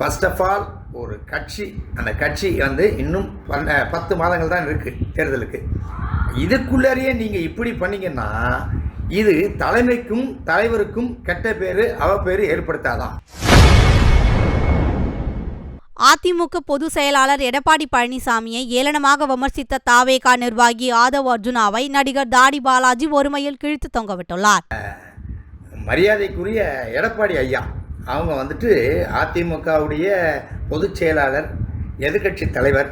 First of all ஒரு கட்சி, அந்த கட்சி வந்து இன்னும் 10 மாதங்கள் தான் இருக்குது தேர்தலுக்கு. இதுக்குள்ளேயே நீங்கள் இப்படி பண்ணீங்கன்னா இது தலைமைக்கும் தலைவருக்கும் கெட்ட பேர் அவப்பேர் ஏற்படுத்தாதான். அதிமுக பொதுச் செயலாளர் எடப்பாடி பழனிசாமியை ஏளனமாக விமர்சித்த தாவேகா நிர்வாகி ஆதவ் அர்ஜுனாவை நடிகர் தாடி பாலாஜி ஒருமையில் கிழித்து தொங்கவிட்டுள்ளார். மரியாதைக்குரிய எடப்பாடி ஐயா அவங்க வந்துட்டு அதிமுகவுடைய பொதுச் செயலாளர், எதிர்கட்சி தலைவர்,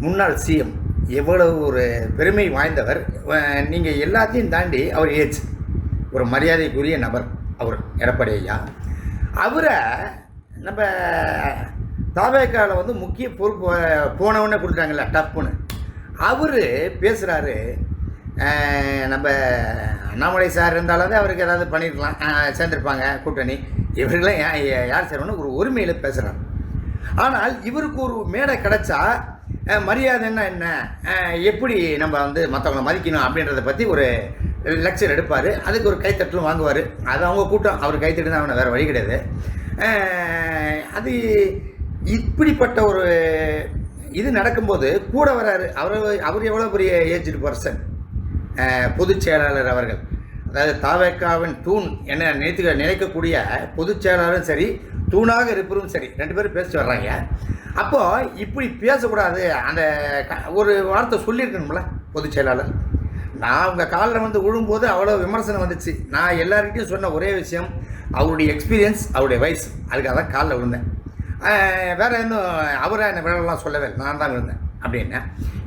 முன்னாள் சிஎம், எவ்வளவு ஒரு பெருமை வாய்ந்தவர். நீங்கள் எல்லாத்தையும் தாண்டி அவர் ஏஜ் ஒரு மரியாதைக்குரிய நபர் அவர் எடப்பாடி ஐயா. அவரை நம்ம தாவேக்காவில் வந்து முக்கிய பொறுப்பு போனவுடனே கொடுத்தாங்கல்ல டப்புன்னு, அவர் பேசுகிறாரு. நம்ம அண்ணாமலை சார் இருந்தாலும் அவருக்கு ஏதாவது பண்ணியிருக்கலாம், சேர்ந்துருப்பாங்க கூட்டணி. இவர்களாம் யார் சேரணும் ஒரு உரிமையில் பேசுகிறாங்க. ஆனால் இவருக்கு ஒரு மேடை கிடச்சா மரியாதைன்னா என்ன, எப்படி நம்ம வந்து மற்றவங்களை மதிக்கணும் அப்படின்றத பற்றி ஒரு லெக்சர் எடுப்பார். அதுக்கு ஒரு கைத்தட்டலும் வாங்குவார். அது அவங்க கூட்டம், அவர் கைத்தட்டு தான், அவனை வேறு வழி கிடையாது. அது இப்படிப்பட்ட ஒரு இது நடக்கும்போது கூட வராரு. அவர் எவ்வளோ பெரிய ஏஜ்டு பர்சன், பொதுச் செயலாளர் அவர்கள். அதாவது தாவேக்காவின் தூண் என்ன நினைக்கக்கூடிய பொதுச் செயலாளரும் சரி, தூணாக இருப்பரும் சரி, 2 பேரும் பேசிட்டு வர்றாங்க. அப்போது இப்படி பேசக்கூடாது, அந்த ஒரு வார்த்தை சொல்லியிருக்கணும்ல பொதுச் செயலாளர். நான் அவங்க காலில் வந்து விழும்போது அவ்வளோ விமர்சனம் வந்துச்சு. நான் எல்லாருக்கிட்டையும் சொன்ன ஒரே விஷயம் அவருடைய எக்ஸ்பீரியன்ஸ், அவருடைய வயசு, அதுக்காக தான் காலில் விழுந்தேன். வேறு இன்னும் அவரை என்ன விழலாம் சொல்லவே இல்லை, நான் தான் விழுந்தேன் அப்படின்னு.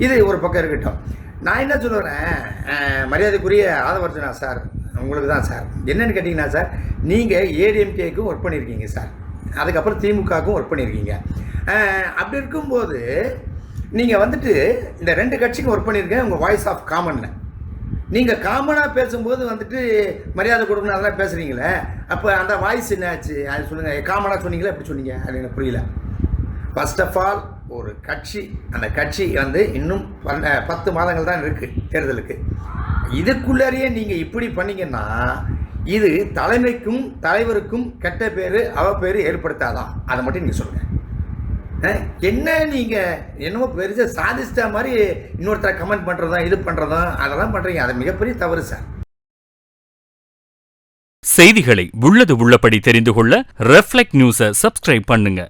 இது ஒரு பக்கம் இருக்கட்டும். நான் என்ன சொல்லுறேன், மரியாதைக்குரிய ஆதவ் அர்ஜுனா சார், உங்களுக்கு தான் சார். என்னென்னு கேட்டிங்கன்னா சார், நீங்கள் ஏடிஎம்கேக்கும் ஒர்க் பண்ணியிருக்கீங்க சார், அதுக்கப்புறம் திமுகவுக்கும் ஒர்க் பண்ணியிருக்கீங்க. அப்படி இருக்கும்போது நீங்கள் வந்துட்டு இந்த 2 கட்சிக்கும் ஒர்க் பண்ணியிருக்கேன். உங்கள் வாய்ஸ் ஆஃப் காமனில் நீங்கள் காமனாக பேசும்போது வந்துட்டு மரியாதை கொடுக்கணும் அதெல்லாம் பேசுகிறீங்களே, அப்போ அந்த வாய்ஸ் என்ன ஆச்சு அது சொல்லுங்கள். காமனாக சொன்னீங்களே, எப்படி சொன்னீங்க அது எனக்கு புரியல. ஃபர்ஸ்ட் ஆஃப் ஆல் ஒரு கட்சி, அந்த கட்சி வந்து இன்னும் 10 மாதங்கள் தான் இருக்குது தேர்தலுக்கு. இதுக்குள்ளேயே நீங்கள் இப்படி பண்ணீங்கன்னா இது தலைமைக்கும் தலைவருக்கும் கெட்ட பேர் அவப்பேர் ஏற்படுத்தாதான். அதை மட்டும் நீங்கள் சொல்லுங்கள். என்ன நீங்கள் என்னமோ பெருசாக சாதிச்சிட்ட மாதிரி இன்னொருத்தரை கமெண்ட் பண்ணுறதும் இது பண்ணுறதும் அதெல்லாம் பண்ணுறீங்க. அது மிகப்பெரிய தவறு சார். செய்திகளை உள்ளது உள்ளபடி தெரிந்து கொள்ள ரெஃப்ளெக்ட் நியூஸை சப்ஸ்கிரைப் பண்ணுங்க.